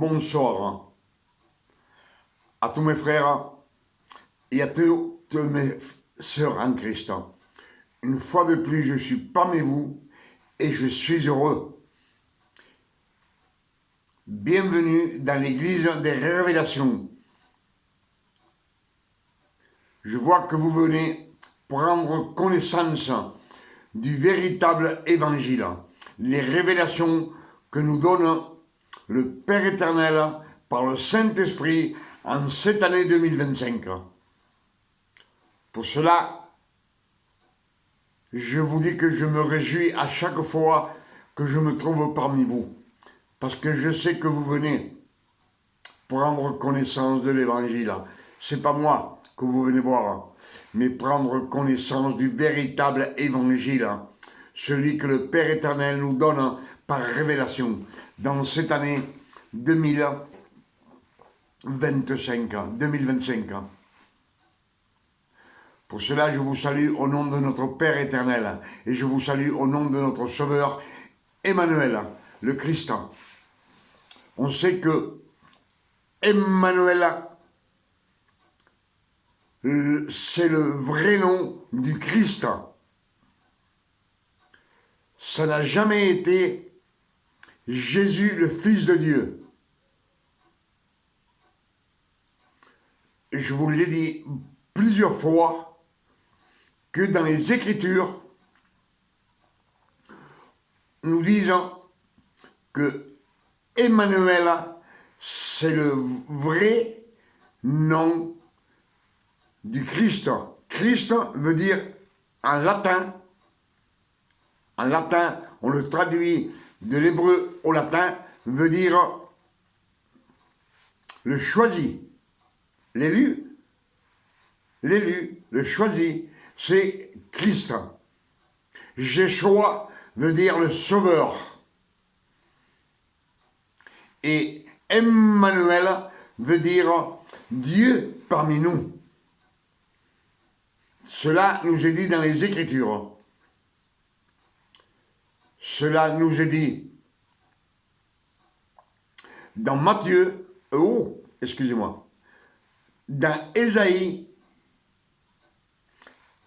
bonsoir à tous mes frères et à toutes mes sœurs en Christ. Une fois de plus, je suis parmi vous et je suis heureux. Bienvenue dans l'église des révélations. Je vois que vous venez prendre connaissance du véritable évangile, les révélations que nous donne le Père éternel par le Saint-Esprit en cette année 2025. Pour cela, je vous dis que je me réjouis à chaque fois que je me trouve parmi vous, parce que je sais que vous venez prendre connaissance de l'Évangile. C'est pas moi que vous venez voir, mais prendre connaissance du véritable Évangile, celui que le Père éternel nous donne par révélation dans cette année 2025. Pour cela, je vous salue au nom de notre Père éternel et je vous salue au nom de notre Sauveur Emmanuel, le Christ. On sait que Emmanuel, c'est le vrai nom du Christ. Ça n'a jamais été Jésus, le Fils de Dieu. Je vous l'ai dit plusieurs fois que dans les Écritures, nous disons que Emmanuel, c'est le vrai nom du Christ. Christ veut dire en latin, on le traduit de l'hébreu au latin, veut dire le choisi, l'élu, le choisi, c'est Christ. Jéchoua veut dire le sauveur. Et Emmanuel veut dire Dieu parmi nous. Cela nous est dit dans les Écritures. Cela nous est dit dans Matthieu, dans Ésaïe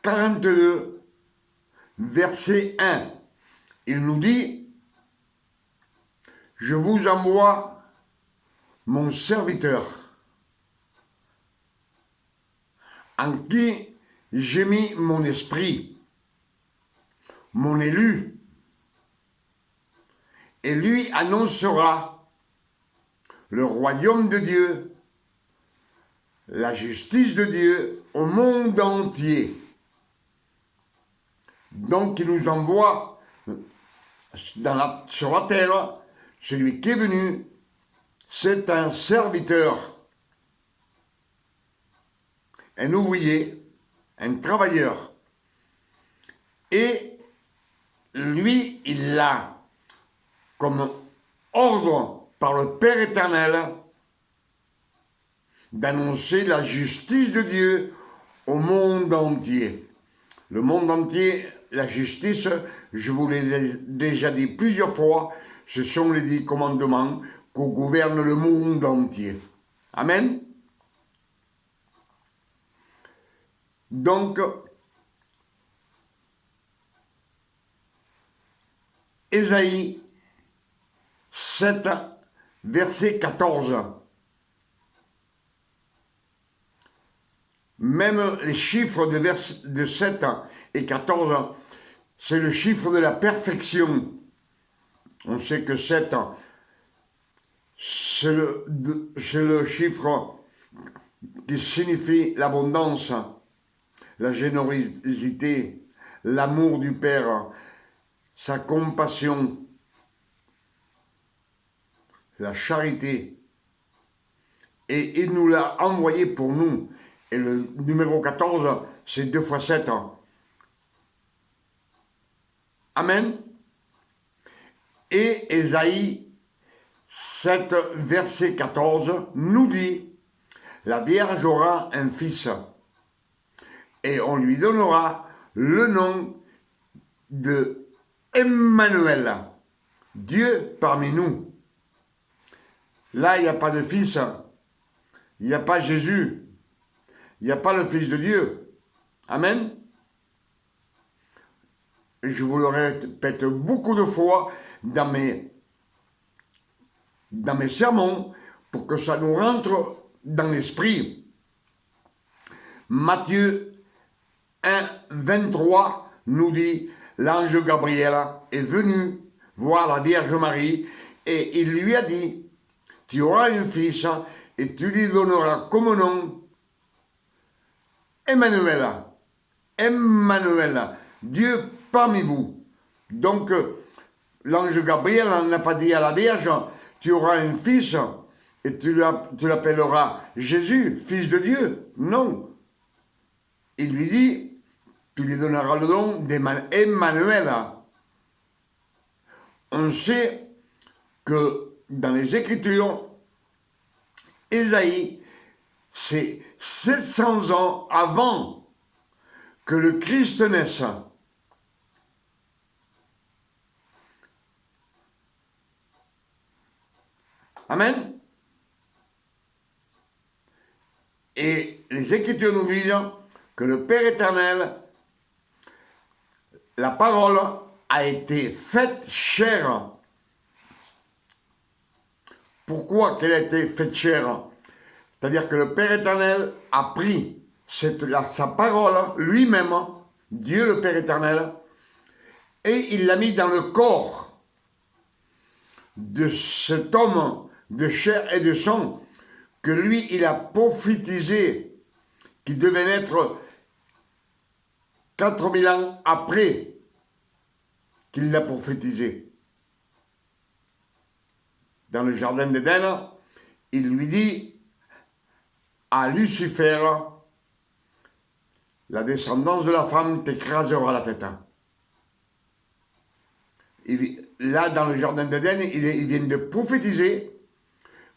42, verset 1. Il nous dit, je vous envoie mon serviteur, en qui j'ai mis mon esprit, mon élu, et lui annoncera le royaume de Dieu, la justice de Dieu au monde entier. Donc il nous envoie sur la terre, celui qui est venu, c'est un serviteur, un ouvrier, un travailleur. Et lui, il a comme ordre par le Père éternel d'annoncer la justice de Dieu au monde entier. Le monde entier, la justice, je vous l'ai déjà dit plusieurs fois, ce sont les 10 commandements qui gouvernent le monde entier. Amen. Donc, Ésaïe 7, verset 14. Même les chiffres de 7 et 14, c'est le chiffre de la perfection. On sait que 7, c'est le chiffre qui signifie l'abondance, la générosité, l'amour du Père, sa compassion, la charité. Et il nous l'a envoyé pour nous. Et le numéro 14, c'est 2 fois 7. Amen. Et Ésaïe 7, verset 14, nous dit, la Vierge aura un fils, et on lui donnera le nom de Emmanuel, Dieu parmi nous. Là, il n'y a pas de fils. Il n'y a pas Jésus. Il n'y a pas le Fils de Dieu. Amen. Je vous le répète beaucoup de fois dans mes sermons pour que ça nous rentre dans l'esprit. Matthieu 1, 23 nous dit, l'ange Gabriel est venu voir la Vierge Marie et il lui a dit, tu auras un fils et tu lui donneras comme nom Emmanuel. Emmanuel, Dieu parmi vous. Donc, l'ange Gabriel n'a pas dit à la Vierge, tu auras un fils et tu l'appelleras Jésus, fils de Dieu. Non. Il lui dit, tu lui donneras le nom d'Emmanuel. On sait que dans les Écritures, Ésaïe, c'est 700 ans avant que le Christ naisse. Amen. Et les Écritures nous disent que le Père éternel, la parole a été faite chair. Pourquoi qu'elle a été faite chair? C'est-à-dire que le Père éternel a pris sa parole lui-même, Dieu le Père éternel, et il l'a mis dans le corps de cet homme de chair et de sang que lui, il a prophétisé, qui devait naître 4000 ans après qu'il l'a prophétisé. Dans le jardin d'Éden, il lui dit à Lucifer, la descendance de la femme t'écrasera la tête. Là, dans le jardin d'Éden, il vient de prophétiser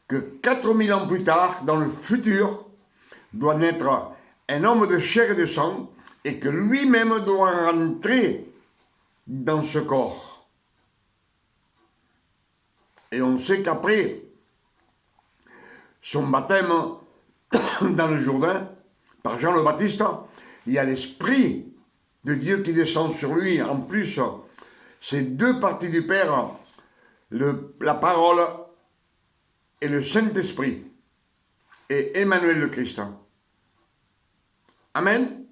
que 4000 ans plus tard, dans le futur, doit naître un homme de chair et de sang et que lui-même doit rentrer dans ce corps. Et on sait qu'après son baptême dans le Jourdain, par Jean le Baptiste, il y a l'Esprit de Dieu qui descend sur lui. En plus, c'est deux parties du Père, la parole et le Saint-Esprit, et Emmanuel le Christ. Amen.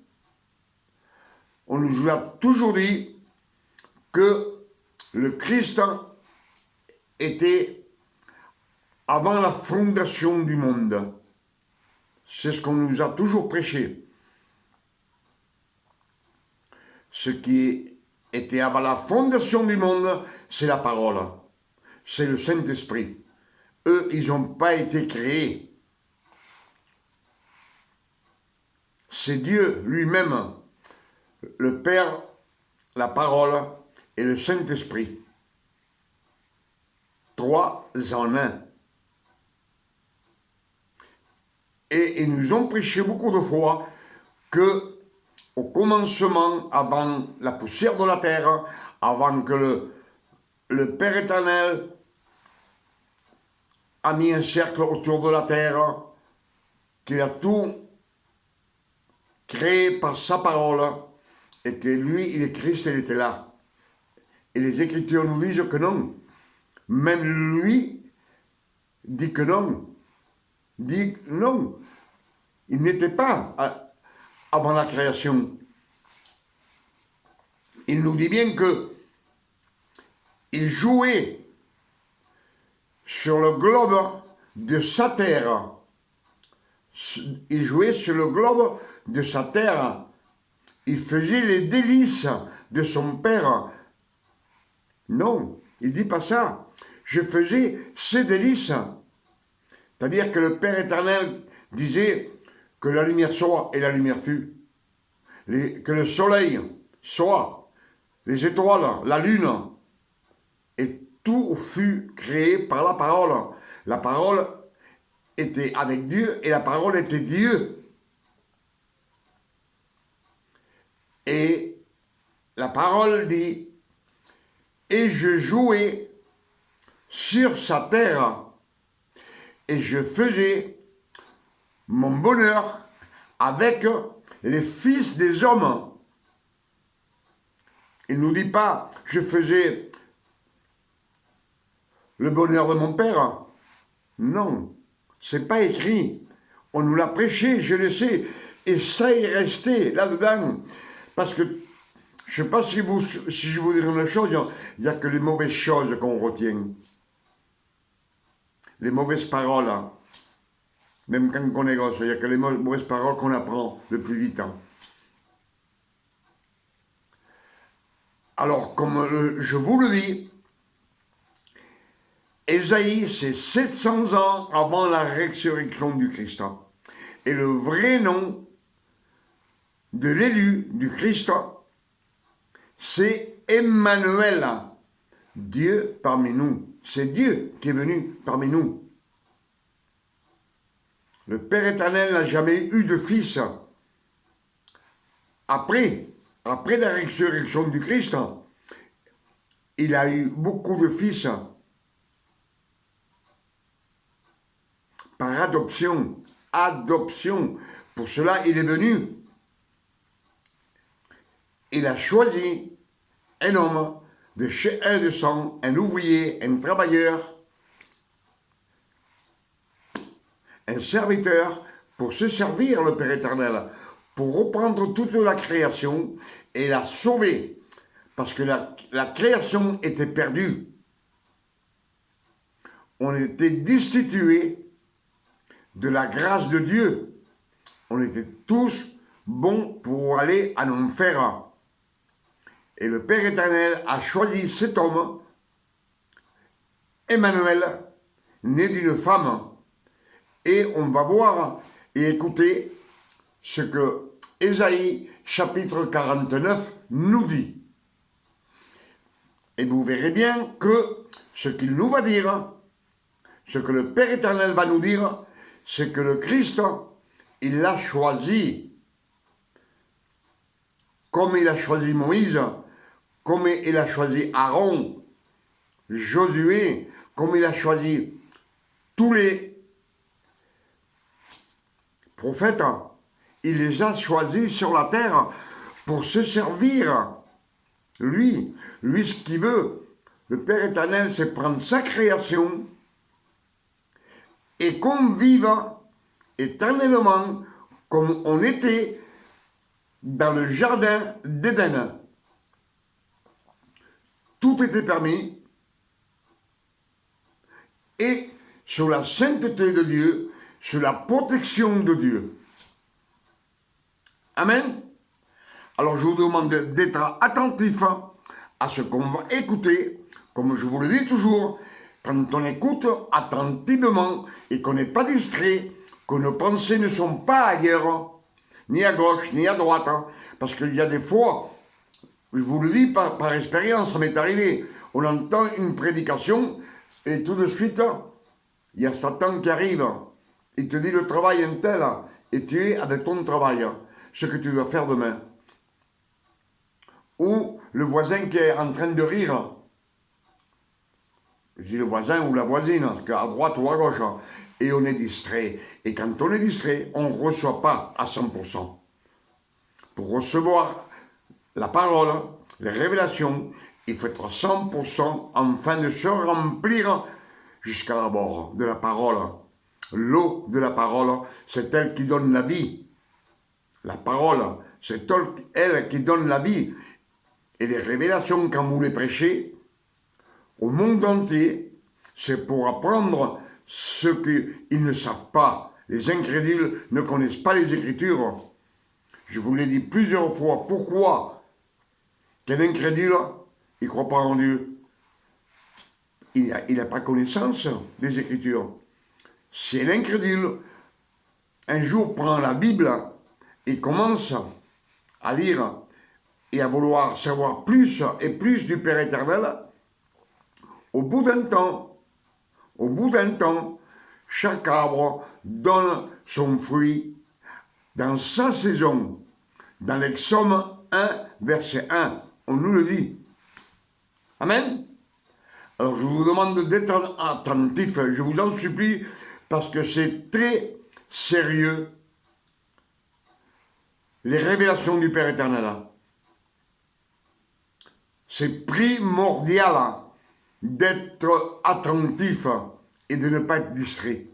On nous a toujours dit que le Christ était avant la fondation du monde. C'est ce qu'on nous a toujours prêché. Ce qui était avant la fondation du monde, c'est la parole. C'est le Saint-Esprit. Eux, ils n'ont pas été créés. C'est Dieu lui-même, le Père, la parole et le Saint-Esprit. Trois en un. Et ils nous ont prêché beaucoup de fois que au commencement, avant la poussière de la terre, avant que le Père éternel a mis un cercle autour de la terre, qu'il a tout créé par sa parole, et que lui, il est Christ, il était là. Et les Écritures nous disent que non. Même lui dit que non. Dit non. Il n'était pas avant la création. Il nous dit bien que il jouait sur le globe de sa terre. Il jouait sur le globe de sa terre. Il faisait les délices de son père. Non, il dit pas ça. Je faisais ses délices. C'est-à-dire que le Père éternel disait que la lumière soit et la lumière fut. Que le soleil soit, les étoiles, la lune, et tout fut créé par la parole. La parole était avec Dieu et la parole était Dieu. Et la parole dit, et je jouais sur sa terre. et je faisais mon bonheur avec les fils des hommes. Il ne nous dit pas, je faisais le bonheur de mon père. Non, c'est pas écrit. On nous l'a prêché, je le sais. Et ça est resté là-dedans. Parce que, je ne sais pas si je vous dis une chose, il n'y a que les mauvaises choses qu'on retient. Les mauvaises paroles. Même quand on est gosse, il n'y a que les mauvaises paroles qu'on apprend le plus vite. Alors, comme je vous le dis, Ésaïe, c'est 700 ans avant la résurrection du Christ. Et le vrai nom de l'élu du Christ, c'est Emmanuel, Dieu parmi nous. C'est Dieu qui est venu parmi nous. Le Père éternel n'a jamais eu de fils. Après la résurrection du Christ, il a eu beaucoup de fils par adoption. Adoption. Pour cela, il est venu. Il a choisi un homme de chez un de sang, un ouvrier, un travailleur, un serviteur, pour se servir le Père éternel, pour reprendre toute la création et la sauver. Parce que la création était perdue. On était destitués de la grâce de Dieu. On était tous bons pour aller en enfer. Et le Père éternel a choisi cet homme, Emmanuel, né d'une femme. Et on va voir et écouter ce que Ésaïe, chapitre 49, nous dit. Et vous verrez bien que ce qu'il nous va dire, ce que le Père éternel va nous dire, c'est que le Christ, il l'a choisi. Comme il a choisi Moïse, comme il a choisi Aaron, Josué, comme il a choisi tous les prophètes, il les a choisis sur la terre pour se servir. Lui, ce qu'il veut, le Père éternel, c'est prendre sa création et qu'on vive éternellement comme on était dans le jardin d'Éden. Tout était permis et sous la sainteté de Dieu, sous la protection de Dieu. Amen. Alors je vous demande d'être attentif à ce qu'on va écouter, comme je vous le dis toujours, quand on écoute attentivement et qu'on n'est pas distrait, que nos pensées ne sont pas ailleurs, ni à gauche, ni à droite, parce qu'il y a des fois, je vous le dis par expérience, ça m'est arrivé, on entend une prédication et tout de suite, il y a Satan qui arrive, il te dit le travail est tel, et tu es avec ton travail, ce que tu dois faire demain. Ou le voisin qui est en train de rire. Je dis le voisin ou la voisine, à droite ou à gauche. Et on est distrait. Et quand on est distrait, on ne reçoit pas à 100%. Pour recevoir la parole, les révélations, il faut être à 100% afin de se remplir jusqu'à la bord de la parole. L'eau de la parole, c'est elle qui donne la vie. La parole, c'est elle qui donne la vie. Et les révélations, quand vous les prêchez, au monde entier, c'est pour apprendre ce qu'ils ne savent pas. Les incrédules ne connaissent pas les Écritures. Je vous l'ai dit plusieurs fois. Pourquoi qu'un incrédule, il ne croit pas en Dieu? Il n'a pas connaissance des Écritures. Si un incrédule, un jour prend la Bible et commence à lire et à vouloir savoir plus et plus du Père éternel, au bout d'un temps, chaque arbre donne son fruit dans sa saison. Dans l'Exode 1, verset 1, on nous le dit. Amen. Alors je vous demande d'être attentif, je vous en supplie, parce que c'est très sérieux, les révélations du Père éternel. C'est primordial d'être attentif et de ne pas être distrait.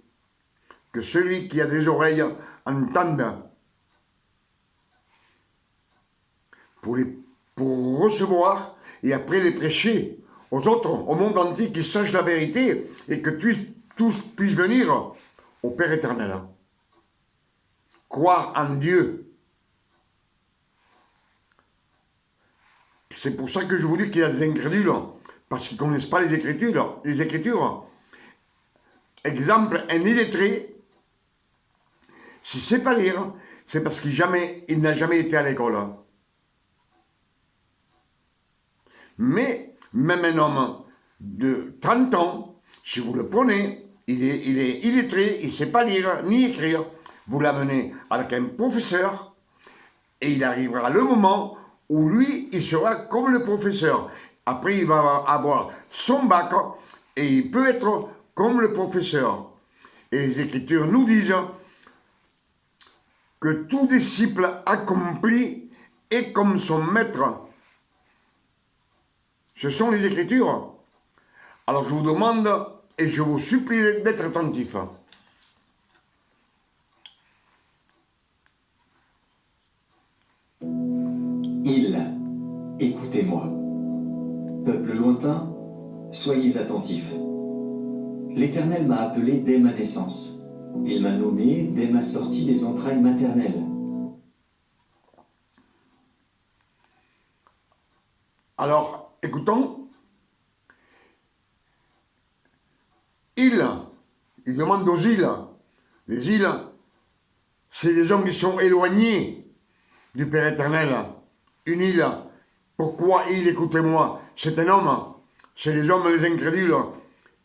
Que celui qui a des oreilles entende pour recevoir et après les prêcher aux autres, au monde entier, qu'ils sachent la vérité et que tous puissent venir au Père éternel. Croire en Dieu. C'est pour ça que je vous dis qu'il y a des incrédules, parce qu'ils ne connaissent pas les Écritures. Les Écritures. Exemple, un illettré, s'il ne sait pas lire, c'est parce qu'il n'a jamais été à l'école. Mais même un homme de 30 ans, si vous le prenez, il est illettré, il ne sait pas lire ni écrire, vous l'amenez avec un professeur et il arrivera le moment où lui, il sera comme le professeur. Après, il va avoir son bac et il peut être comme le professeur. Et les Écritures nous disent que tout disciple accompli est comme son maître. Ce sont les Écritures. Alors je vous demande et je vous supplie d'être attentifs. Écoutez-moi. Peuple lointain, soyez attentifs. L'Éternel m'a appelé dès ma naissance. Il m'a nommé dès ma sortie des entrailles maternelles. Alors, écoutons. Il demande aux îles. Les îles, c'est les hommes qui sont éloignés du Père éternel. Une île. Pourquoi île, écoutez-moi? C'est un homme. C'est les hommes, les incrédules,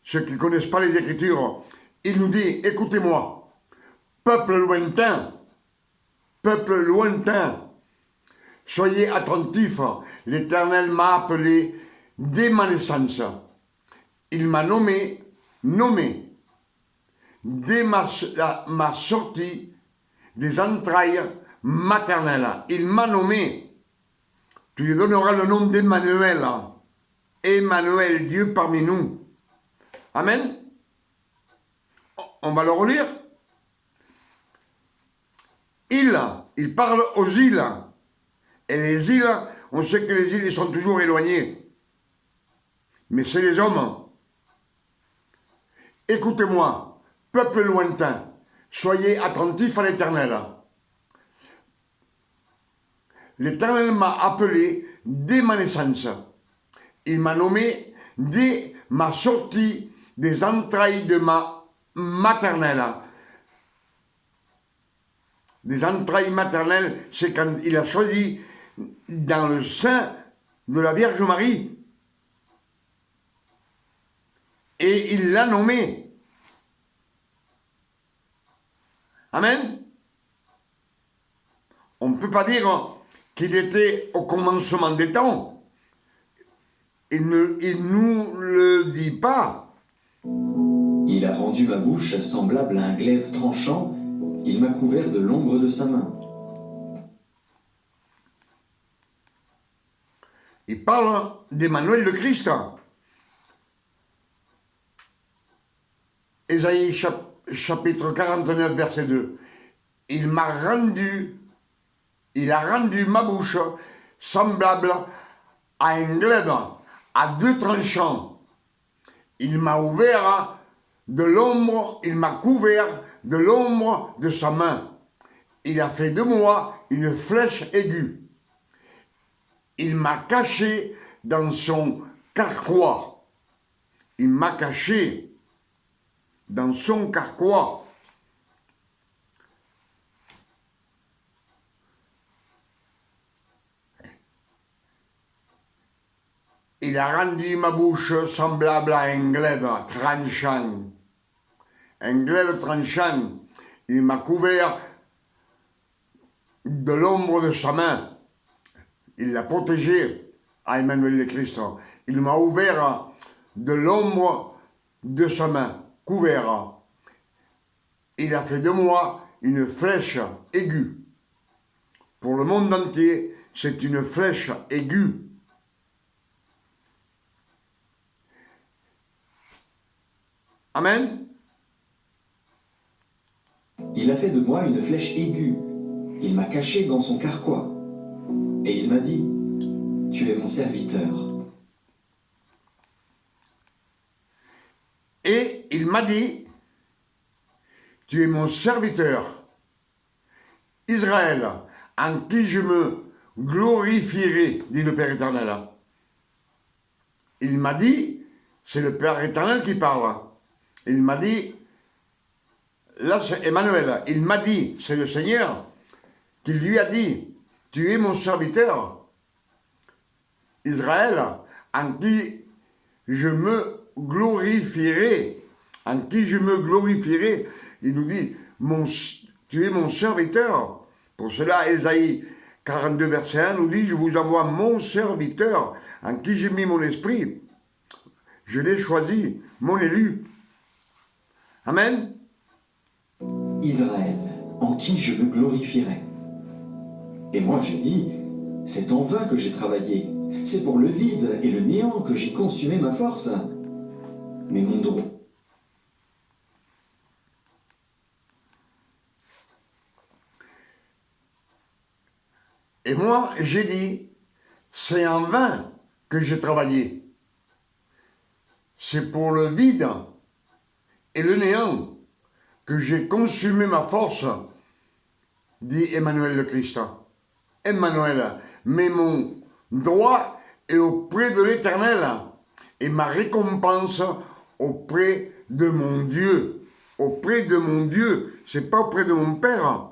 ceux qui ne connaissent pas les Écritures. Il nous dit, écoutez-moi, peuple lointain, soyez attentifs. L'Éternel m'a appelé dès ma naissance. Il m'a nommé, dès ma sortie des entrailles maternelles. Il m'a nommé. Tu lui donneras le nom d'Emmanuel. Emmanuel, Dieu parmi nous. Amen. On va le relire. Il parle aux îles. Et les îles, on sait que les îles, ils sont toujours éloignés. Mais c'est les hommes. Écoutez-moi, peuple lointain, soyez attentifs à l'Éternel. L'Éternel m'a appelé dès ma naissance. Il m'a nommé dès ma sortie des entrailles de ma maternelle. Des entrailles maternelles, c'est quand il a choisi dans le sein de la Vierge Marie. Et il l'a nommé. Amen. On ne peut pas dire qu'il était au commencement des temps. Il nous le dit pas. Il a rendu ma bouche semblable à un glaive tranchant. Il m'a couvert de l'ombre de sa main. Il parle d'Emmanuel le Christ. Ésaïe chapitre 49, verset 2. Il a rendu ma bouche semblable à un glaive à deux tranchants. Il m'a ouvert de l'ombre, il m'a couvert de l'ombre de sa main. Il a fait de moi une flèche aiguë. Il m'a caché dans son carquois. Il m'a caché dans son carquois. Il a rendu ma bouche semblable à un glaive tranchant. Un glaive tranchant. Il m'a couvert de l'ombre de sa main. Il l'a protégé à Emmanuel le Christ. Il m'a ouvert de l'ombre de sa main. Couvert. il a fait de moi une flèche aiguë. Pour le monde entier, c'est une flèche aiguë. Amen. Il a fait de moi une flèche aiguë. Il m'a caché dans son carquois. Et il m'a dit, tu es mon serviteur. Et il m'a dit, tu es mon serviteur, Israël, en qui je me glorifierai, dit le Père éternel. Il m'a dit, c'est le Père éternel qui parle. Il m'a dit, là c'est Emmanuel, il m'a dit, c'est le Seigneur, qui lui a dit, tu es mon serviteur, Israël, en qui je me glorifierai, en qui je me glorifierai. Il nous dit, tu es mon serviteur. Pour cela, Ésaïe 42, verset 1 nous dit, je vous envoie mon serviteur, en qui j'ai mis mon esprit. Je l'ai choisi, mon élu. Amen. Israël, en qui je me glorifierai. Et moi j'ai dit, c'est en vain que j'ai travaillé, c'est pour le vide et le néant que j'ai consumé ma force. Mais mon droit. Et moi, j'ai dit, c'est en vain que j'ai travaillé. C'est pour le vide et le néant que j'ai consumé ma force, dit Emmanuel le Christ. Emmanuel, mais mon droit est auprès de l'Éternel et ma récompense auprès de mon Dieu. Auprès de mon Dieu, c'est pas auprès de mon Père.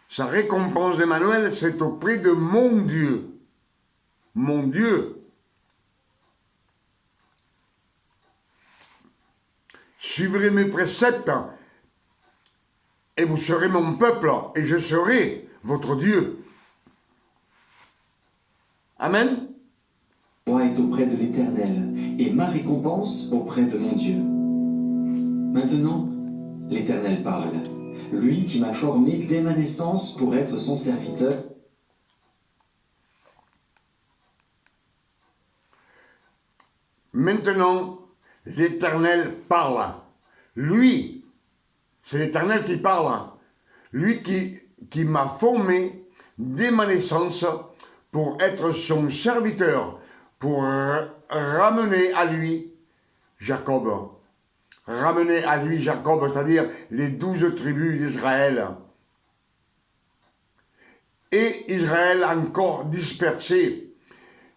Sa récompense d'Emmanuel, c'est auprès de mon Dieu. Mon Dieu. Suivrez mes préceptes et vous serez mon peuple et je serai votre Dieu. Amen. Moi est auprès de l'Éternel et ma récompense auprès de mon Dieu. Maintenant, l'Éternel parle, lui qui m'a formé dès ma naissance pour être son serviteur. Maintenant, l'Éternel parle. Lui, c'est l'Éternel qui parle. Lui qui m'a formé dès ma naissance pour être son serviteur, pour ramener à lui Jacob. Ramener à lui Jacob, c'est-à-dire les 12 tribus d'Israël. Et Israël encore dispersé.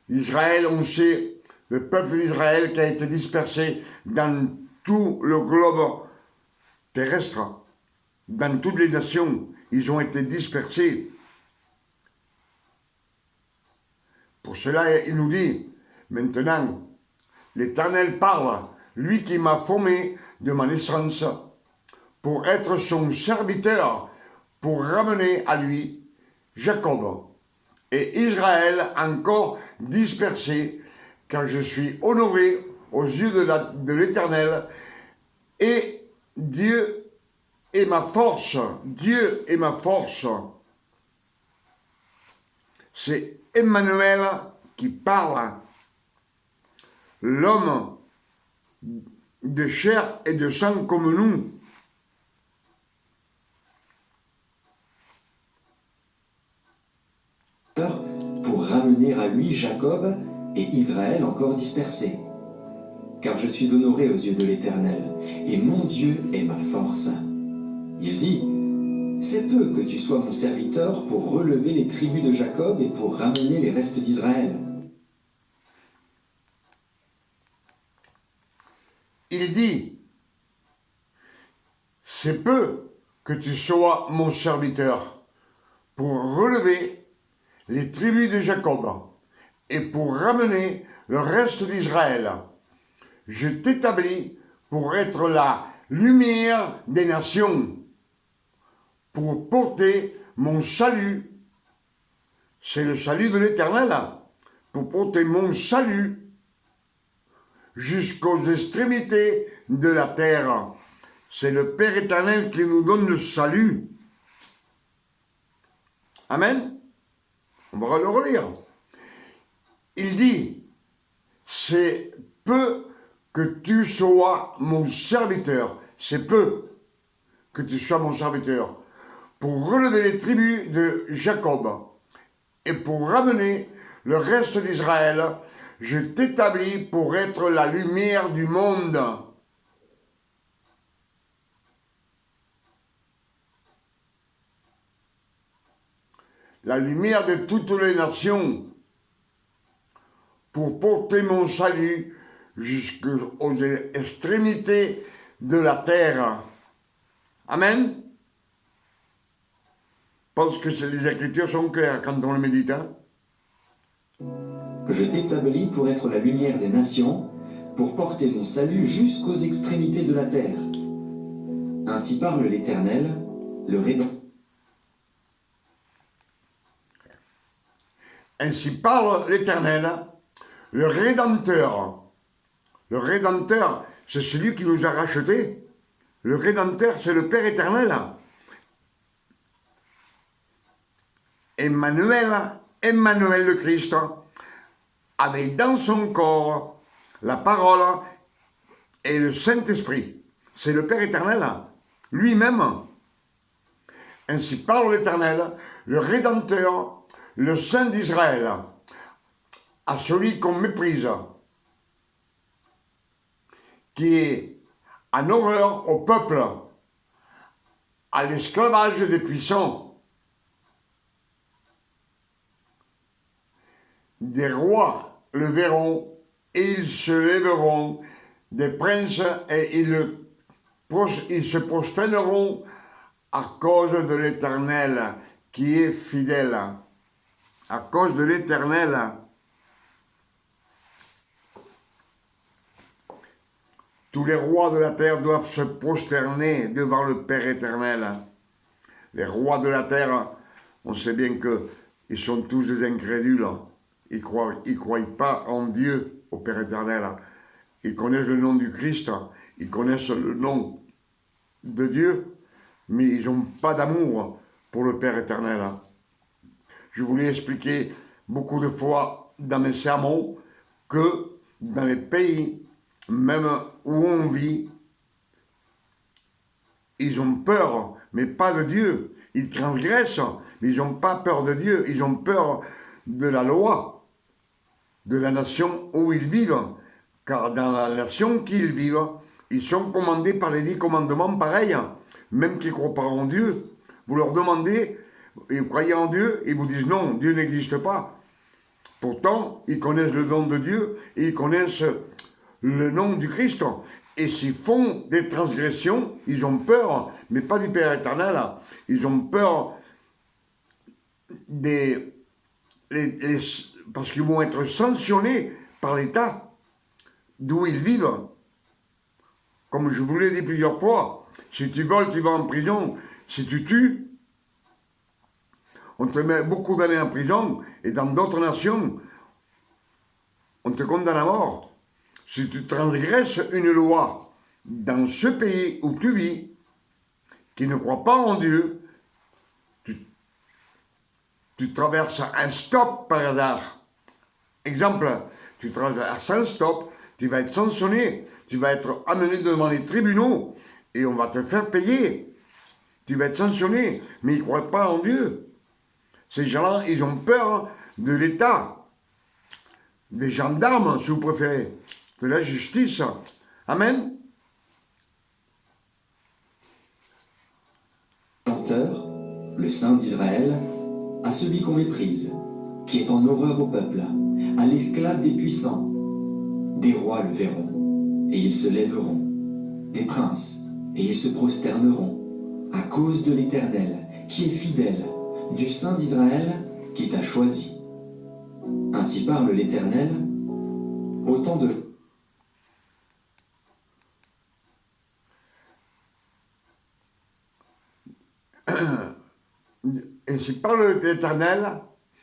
Israël, on sait, le peuple d'Israël qui a été dispersé dans tout le globe terrestre, dans toutes les nations, ils ont été dispersés. Pour cela, il nous dit, maintenant, l'Éternel parle, lui qui m'a formé de ma naissance, pour être son serviteur, pour ramener à lui Jacob et Israël encore dispersé, car je suis honoré aux yeux de l'Éternel, et Dieu est ma force. Dieu est ma force. C'est Emmanuel qui parle. L'homme de chair et de sang comme nous. Pour ramener à lui Jacob et Israël encore dispersés. Car je suis honoré aux yeux de l'Éternel, et mon Dieu est ma force. Il dit, c'est peu que tu sois mon serviteur pour relever les tribus de Jacob et pour ramener les restes d'Israël. Il dit, c'est peu que tu sois mon serviteur pour relever les tribus de Jacob et pour ramener le reste d'Israël. Je t'établis pour être la lumière des nations, pour porter mon salut. C'est le salut de l'Éternel, pour porter mon salut jusqu'aux extrémités de la terre. c'est le Père éternel qui nous donne le salut. Amen. On va le relire. Il dit, c'est peu que tu sois mon serviteur. C'est peu que tu sois mon serviteur. Pour relever les tribus de Jacob et pour ramener le reste d'Israël, je t'établis pour être la lumière du monde. La lumière de toutes les nations, pour porter mon salut jusqu'aux extrémités de la terre. Amen. Je pense que les Écritures sont claires quand on le médite. Hein? Je t'établis pour être la lumière des nations, pour porter mon salut jusqu'aux extrémités de la terre. Ainsi parle l'Éternel, le Rédempteur. Ainsi parle l'Éternel, le Rédempteur. Le Rédempteur, c'est celui qui nous a rachetés. Le Rédempteur, c'est le Père éternel. Emmanuel le Christ, avait dans son corps la parole et le Saint-Esprit. C'est le Père éternel, lui-même. Ainsi parle l'Éternel, le Rédempteur, le Saint d'Israël, à celui qu'on méprise, qui est en horreur au peuple, à l'esclavage des puissants, des rois le verront et ils se lèveront, des princes et ils se prosterneront à cause de l'Éternel qui est fidèle. À cause de l'Éternel. Tous les rois de la terre doivent se prosterner devant le Père éternel. Les rois de la terre, on sait bien qu'ils sont tous des incrédules. Ils croient pas en Dieu, au Père éternel. Ils connaissent le nom du Christ, ils connaissent le nom de Dieu, mais ils n'ont pas d'amour pour le Père éternel. Je voulais expliquer beaucoup de fois dans mes sermons que dans les pays, même où on vit, ils ont peur, mais pas de Dieu. Ils transgressent, mais ils n'ont pas peur de Dieu. Ils ont peur de la loi, de la nation où ils vivent. Car dans la nation qu'ils vivent, ils sont commandés par les 10 commandements pareils, même qu'ils ne croient pas en Dieu. Vous leur demandez, et vous croyez en Dieu, ils vous disent non, Dieu n'existe pas. Pourtant, ils connaissent le nom de Dieu et ils connaissent le nom du Christ. Et s'ils font des transgressions, ils ont peur, mais pas du Père éternel. Ils ont peur parce qu'ils vont être sanctionnés par l'État d'où ils vivent. Comme je vous l'ai dit plusieurs fois, si tu voles, tu vas en prison. Si tu tues, on te met beaucoup d'années en prison, et dans d'autres nations, on te condamne à mort. Si tu transgresses une loi dans ce pays où tu vis, qui ne croit pas en Dieu, tu traverses un stop par hasard. Exemple, tu traverses un stop, tu vas être sanctionné, tu vas être amené devant les tribunaux, et on va te faire payer. Tu vas être sanctionné, mais ils ne croient pas en Dieu. Ces gens-là, ils ont peur de l'État, des gendarmes, si vous préférez, de la justice. Amen. Le Saint d'Israël, à celui qu'on méprise, qui est en horreur au peuple, à l'esclave des puissants. Des rois le verront, et ils se lèveront, des princes, et ils se prosterneront, à cause de l'Éternel, qui est fidèle, du Saint d'Israël, qui t'a choisi. Ainsi parle l'Éternel, autant de... Ainsi parle l'Éternel,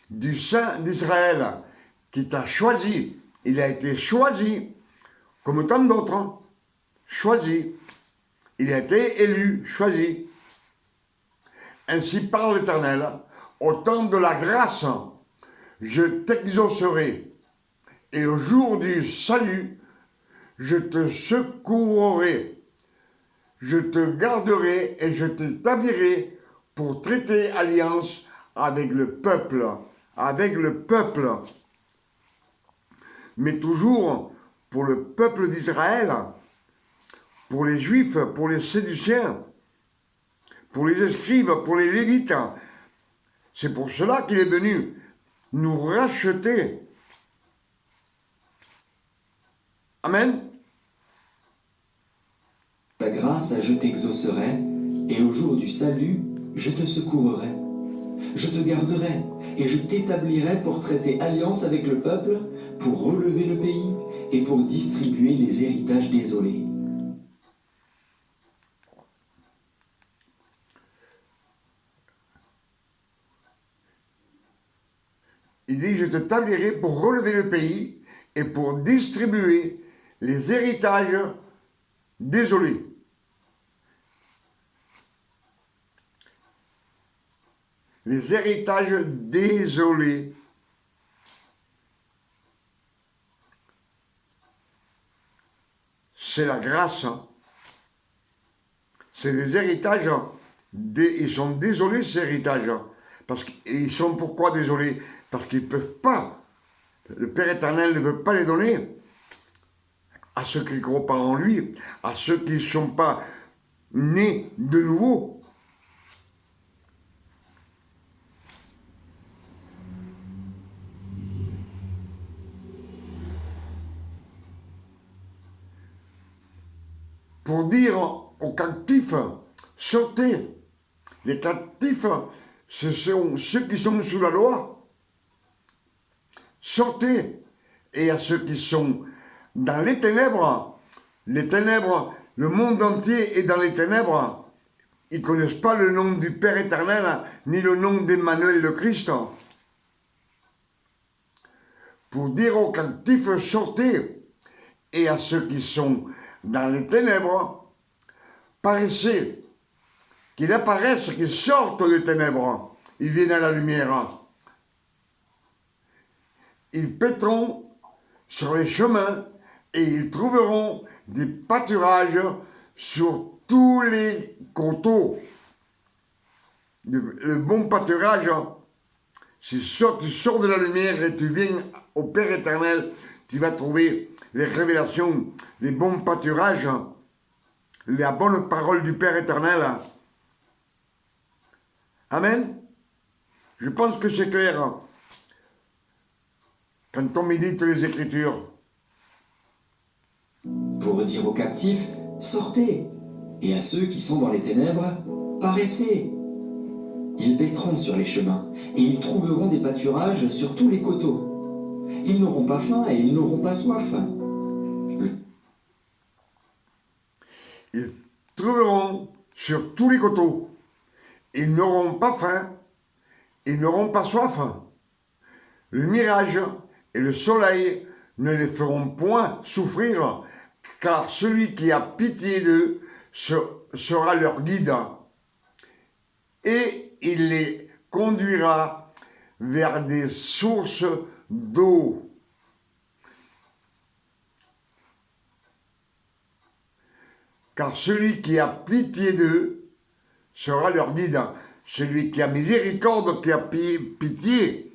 du Saint d'Israël, qui t'a choisi. Il a été choisi, comme tant d'autres, choisi. Il a été élu, choisi. Ainsi parle l'Éternel, au temps de la grâce, je t'exaucerai, et au jour du salut, je te secourrai, je te garderai et je t'établirai pour traiter alliance avec le peuple, mais toujours pour le peuple d'Israël, pour les Juifs, pour les Séduciens, pour les Escribes, pour les Lévites. C'est pour cela qu'il est venu nous racheter. Amen. Ta grâce, je t'exaucerai, et au jour du salut, je te secourrai. Je te garderai, et je t'établirai pour traiter alliance avec le peuple, pour relever le pays, et pour distribuer les héritages désolés. Il dit, je t'établirai pour relever le pays et pour distribuer les héritages désolés. Les héritages désolés. C'est la grâce. C'est des héritages. Ils sont désolés, ces héritages. Ils sont pourquoi désolés? Parce qu'ils ne peuvent pas. Le Père éternel ne veut pas les donner à ceux qui ne croient pas en lui, à ceux qui ne sont pas nés de nouveau. Pour dire aux captifs, sortez. Les captifs, ce sont ceux qui sont sous la loi. Sortez. Et à ceux qui sont dans les ténèbres, le monde entier est dans les ténèbres. Ils ne connaissent pas le nom du Père éternel, ni le nom d'Emmanuel le Christ. Pour dire aux captifs, sortez. Et à ceux qui sont dans les ténèbres, paraissez. Qu'ils apparaissent, qu'ils sortent des ténèbres. Ils viennent à la lumière. Ils péteront sur les chemins et ils trouveront des pâturages sur tous les coteaux. Le bon pâturage, tu sors de la lumière et tu viens au Père éternel, tu vas trouver les révélations, les bons pâturages, la bonne parole du Père éternel. Amen. Je pense que c'est clair. Quand on médite les Écritures. Pour dire aux captifs, sortez, et à ceux qui sont dans les ténèbres, paraissez. Ils paîtront sur les chemins, et ils trouveront des pâturages sur tous les coteaux. Ils n'auront pas faim et ils n'auront pas soif. Ils trouveront sur tous les coteaux. Ils n'auront pas faim, ils n'auront pas soif. Le mirage et le soleil ne les feront point souffrir, car celui qui a pitié d'eux sera leur guide. Et il les conduira vers des sources d'eau. Car celui qui a pitié d'eux sera leur guide. Celui qui a miséricorde, qui a pitié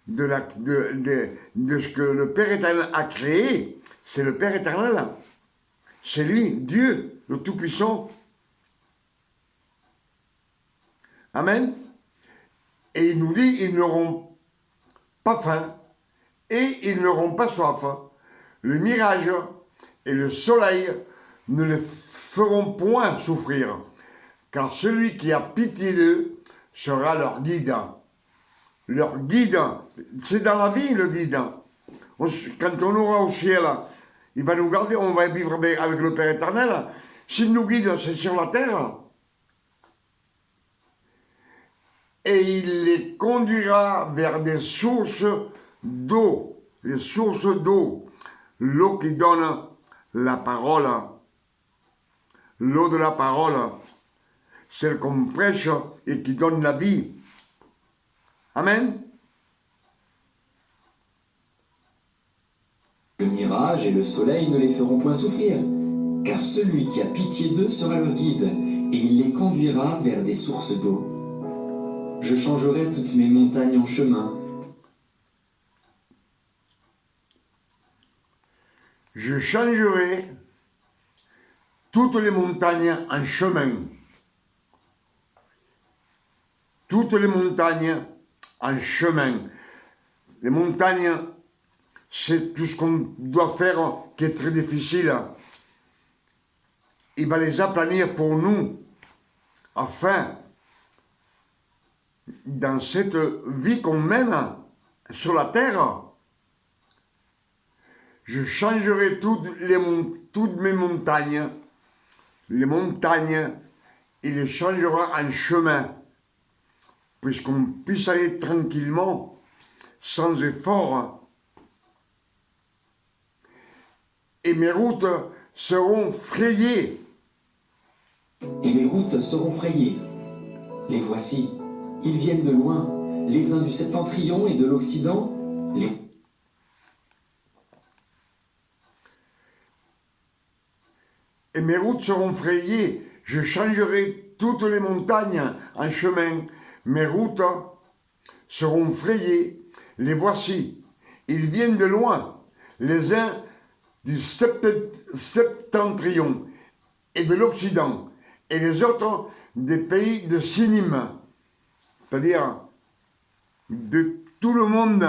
de ce que le Père éternel a créé, c'est le Père éternel. C'est lui, Dieu, le Tout-Puissant. Amen. Et il nous dit, ils n'auront pas faim et ils n'auront pas soif. Le mirage et le soleil ne les feront point souffrir, car celui qui a pitié d'eux sera leur guide. Leur guide, c'est dans la vie le guide. Quand on aura au ciel, il va nous garder, on va vivre avec le Père éternel. S'il nous guide, c'est sur la terre. Et il les conduira vers des sources d'eau, les sources d'eau, l'eau qui donne la parole, l'eau de la parole, celle qu'on prêche et qui donne la vie. Amen. Le mirage et le soleil ne les feront point souffrir, car celui qui a pitié d'eux sera leur guide, et il les conduira vers des sources d'eau. Je changerai toutes mes montagnes en chemin. Je changerai toutes les montagnes en chemin. Toutes les montagnes en chemin. Les montagnes, c'est tout ce qu'on doit faire qui est très difficile. Il va les aplanir pour nous, afin, dans cette vie qu'on mène sur la terre, je changerai toutes mes montagnes, les montagnes, il les changera en chemin, puisqu'on puisse aller tranquillement, sans effort. Et mes routes seront frayées. Et mes routes seront frayées. Les voici, ils viennent de loin, les uns du septentrion et de l'Occident, Et mes routes seront frayées, je changerai toutes les montagnes en chemin. Mes routes seront frayées, les voici. Ils viennent de loin, les uns du septentrion et de l'Occident, et les autres des pays de Sinim, c'est-à-dire de tout le monde,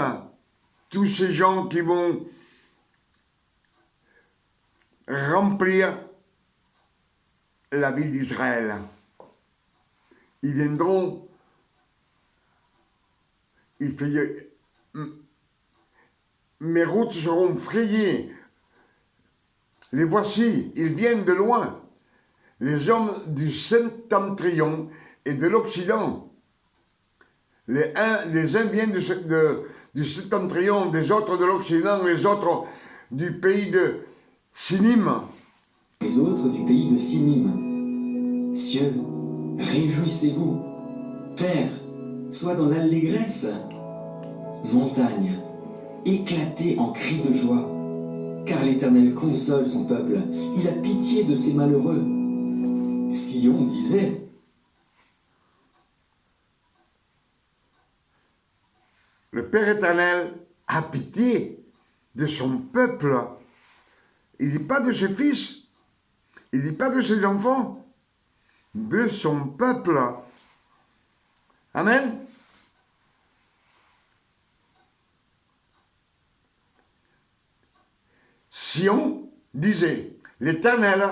tous ces gens qui vont remplir la ville d'Israël. Ils viendront, mes routes seront frayées. Les voici, ils viennent de loin, les hommes du septentrion et de l'Occident. Les uns viennent du septentrion, des autres de l'Occident, les autres du pays de Sinim. Les autres du pays de Sinim. Cieux, réjouissez-vous. Terre, sois dans l'allégresse. Montagne, éclatez en cris de joie. Car l'Éternel console son peuple, il a pitié de ses malheureux. Sion disait, le Père éternel a pitié de son peuple. Il ne dit pas de ses fils, il ne dit pas de ses enfants, de son peuple. Amen. Sion disait, l'Éternel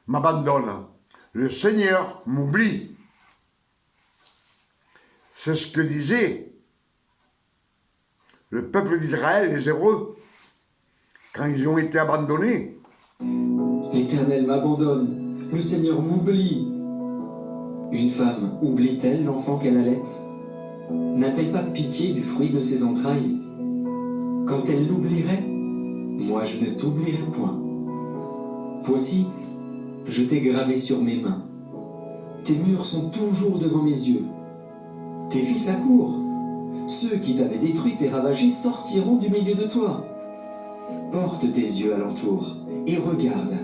m'abandonne, le Seigneur m'oublie. C'est ce que disait le peuple d'Israël, les Hébreux, quand ils ont été abandonnés. l'Éternel m'abandonne, le Seigneur m'oublie. Une femme oublie-t-elle l'enfant qu'elle allait? N'a-t-elle pas pitié du fruit de ses entrailles? Quand elle l'oublierait, moi je ne t'oublierai point. Voici, je t'ai gravé sur mes mains. Tes murs sont toujours devant mes yeux. Tes fils accourent. Ceux qui t'avaient détruit et ravagé sortiront du milieu de toi. Porte tes yeux alentour et regarde.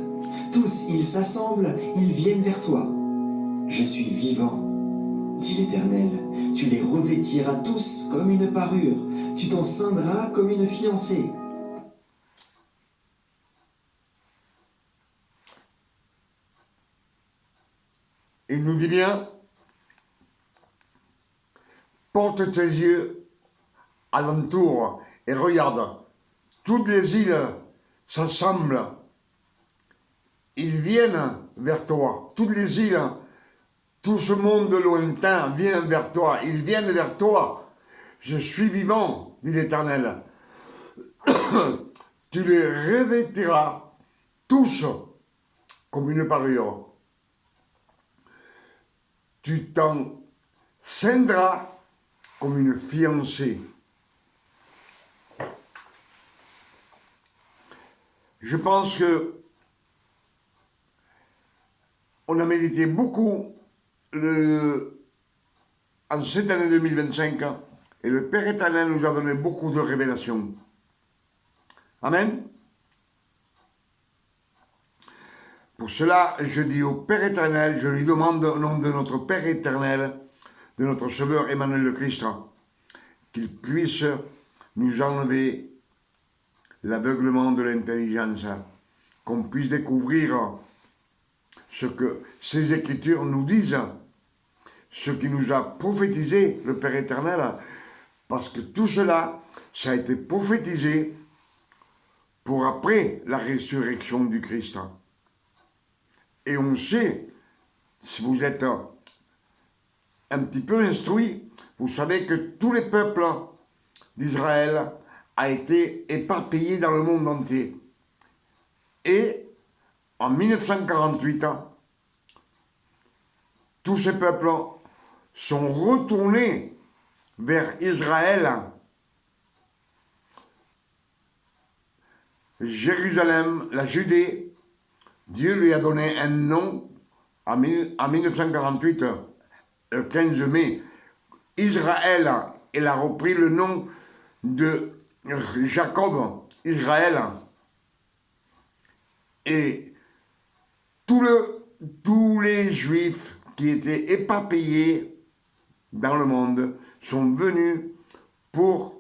Tous, ils s'assemblent, ils viennent vers toi. Je suis vivant, dit l'Éternel. Tu les revêtiras tous comme une parure. Tu t'en ceindras comme une fiancée. Il nous dit bien, porte tes yeux alentour et regarde. Toutes les îles s'assemblent. Ils viennent vers toi. Toutes les îles, tout ce monde lointain vient vers toi. Ils viennent vers toi. Je suis vivant, dit l'Éternel. Tu les revêtiras tous comme une parure. Tu t'en ceindras comme une fiancée. Je pense que on a médité beaucoup en cette année 2025 et le Père éternel nous a donné beaucoup de révélations. Amen. Pour cela, je dis au Père éternel, je lui demande au nom de notre Père éternel, de notre Sauveur Emmanuel le Christ, qu'il puisse nous enlever l'aveuglement de l'intelligence, qu'on puisse découvrir ce que ces Écritures nous disent, ce qui nous a prophétisé le Père éternel, parce que tout cela, ça a été prophétisé pour après la résurrection du Christ. Et on sait, si vous êtes un petit peu instruit, vous savez que tous les peuples d'Israël ont été éparpillés dans le monde entier. Et en 1948, tous ces peuples sont retournés vers Israël, Jérusalem, la Judée. Dieu lui a donné un nom en 1948, le 15 mai. Israël, il a repris le nom de Jacob, Israël. Et tous les Juifs qui étaient éparpillés dans le monde sont venus pour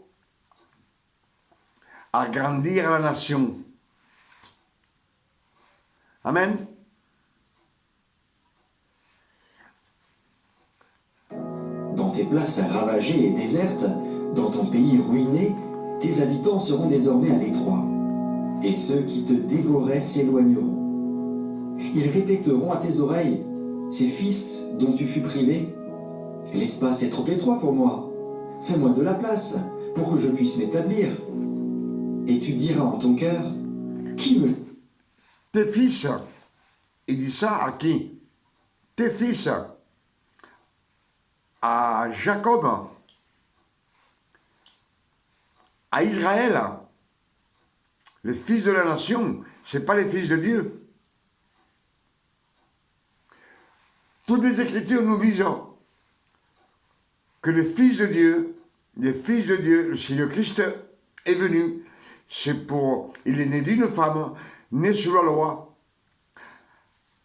agrandir la nation. Amen. Dans tes places ravagées et désertes, dans ton pays ruiné, tes habitants seront désormais à l'étroit, et ceux qui te dévoraient s'éloigneront. Ils répéteront à tes oreilles, ces fils dont tu fus privé, l'espace est trop étroit pour moi, fais-moi de la place pour que je puisse m'établir. Et tu diras en ton cœur, qui me... Tes fils, il dit ça à qui? Tes fils, à Jacob, à Israël, les fils de la nation, ce n'est pas les fils de Dieu. Toutes les Écritures nous disent que les fils de Dieu, si le Christ est venu, il est né d'une femme, né sous la loi,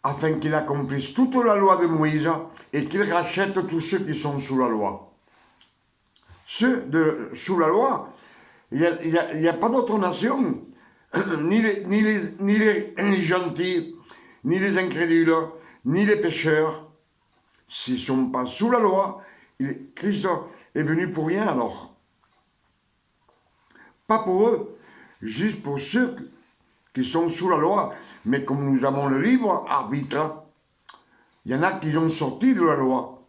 afin qu'il accomplisse toute la loi de Moïse et qu'il rachète tous ceux qui sont sous la loi. Ceux sous la loi, il n'y a pas d'autre nation, ni les gentils, ni les incrédules, ni les pécheurs. S'ils ne sont pas sous la loi, Christ est venu pour rien alors. Pas pour eux, juste pour ceux qui sont sous la loi. Mais comme nous avons le libre arbitre, il y en a qui sont sortis de la loi.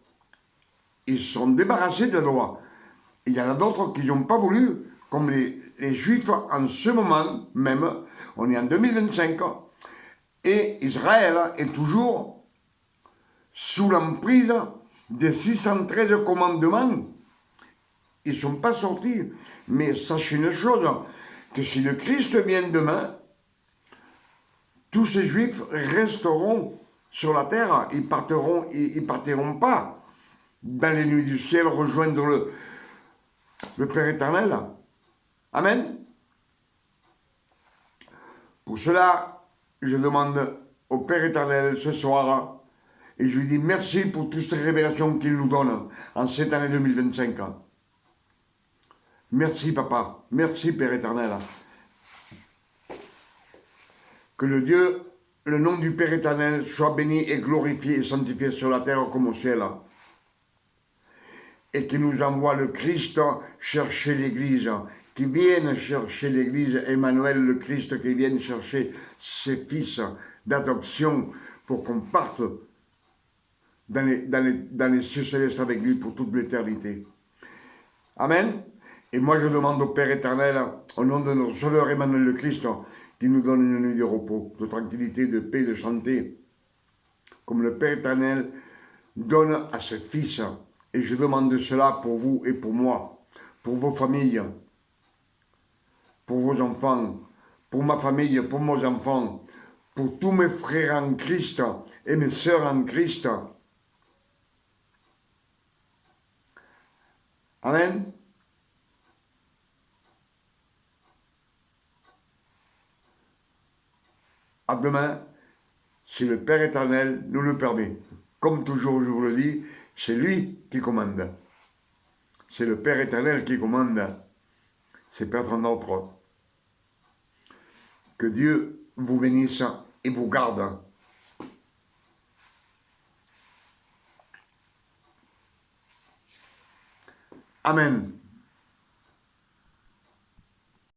Ils se sont débarrassés de la loi. Il y en a d'autres qui n'ont pas voulu, comme les Juifs en ce moment même. On est en 2025 et Israël est toujours sous l'emprise des 613 commandements. Ils ne sont pas sortis. Mais sachez une chose, que si le Christ vient demain, tous ces Juifs resteront sur la terre. Ils partiront pas dans les nuits du ciel rejoindre le Père éternel. Amen. Pour cela, je demande au Père éternel ce soir, et je lui dis merci pour toutes ces révélations qu'il nous donne en cette année 2025. Merci papa, merci Père éternel. Que le nom du Père éternel soit béni et glorifié et sanctifié sur la terre comme au ciel. Et qu'il nous envoie le Christ chercher l'Église, qui vienne chercher l'Église, Emmanuel le Christ, qui vienne chercher ses fils d'adoption pour qu'on parte dans les cieux célestes avec lui pour toute l'éternité. Amen. Et moi je demande au Père éternel, au nom de notre Sauveur Emmanuel le Christ, qu'il nous donne une nuit de repos, de tranquillité, de paix, de santé, comme le Père éternel donne à ses fils. Et je demande cela pour vous et pour moi, pour vos familles, pour vos enfants, pour ma famille, pour mes enfants, pour tous mes frères en Christ et mes sœurs en Christ. Amen. À demain, si le Père éternel nous le permet. Comme toujours, je vous le dis, c'est lui qui commande. C'est le Père éternel qui commande. C'est personne d'autre. Que Dieu vous bénisse et vous garde. Amen.